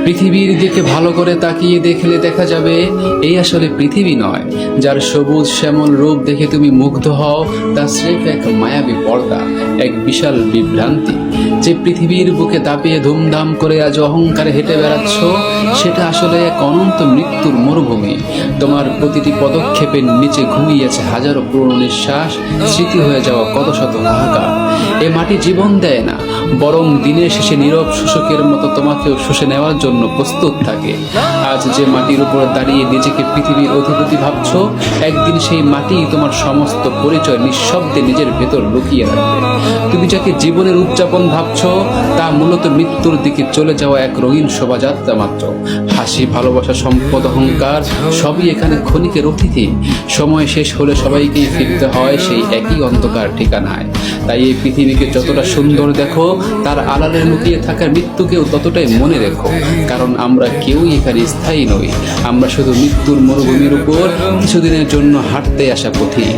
পৃথিবীর দিকে ভালো করে তাকিয়ে দেখলে দেখা যাবে এই আসলে পৃথিবী নয়। যার সবুজ শ্যামল রূপ দেখে তুমি মুগ্ধ হও তা স্রেফ এক মায়াবী পর্দা, এক বিশাল বিভ্রান্তি। যে পৃথিবীর বুকে দাপিয়ে ধুমধাম করে আজ অহংকারে হেঁটে বেড়াচ্ছ, সেটা আসলে এক অনন্ত মৃত্যুর মরুভূমি। তোমার প্রতিটি পদক্ষেপের নিচে ঘুমিয়েছে হাজারো পুরনো নিঃশ্বাস, স্মৃতি হয়ে যাওয়া কত শত হাহাকার। এ মাটি জীবন দেয় না, বরং দিনের শেষে নীরব শোষকের মতো তোমাকেও শুষে নেওয়ার জন্য প্রস্তুত থাকে। আজ যে মাটির উপর দাঁড়িয়ে নিজেকে পৃথিবীর অধিপতি ভাবছ, একদিন সেই মাটি তোমার সমস্ত পরিচয় নিঃশব্দে নিজের ভেতর লুকিয়ে রাখবে। তুমি যাকে জীবনের উদযাপন ভাবছ, তা মূলত মৃত্যুর দিকে চলে যাওয়া এক রঙিন শোভাযাত্রা মাত্র। হাসি, ভালোবাসা, সম্পদ, অহংকার সবই এখানে ক্ষণিকের অতিথি। সময় শেষ হলে সবাইকেই ফিরতে হয় সেই একই অন্ধকার ঠিকানায়। তাই এই পৃথিবীকে যতটা সুন্দর দেখো, তার আড়ালে লুকিয়ে থাকার মৃত্যুকেও ততটাই মনে রেখো। কারণ আমরা কেউই এখানে স্থায়ী নই, আমরা শুধু মৃত্যুর মরুভূমির উপর কিছুদিনের জন্য হাঁটতে আসা পথিক।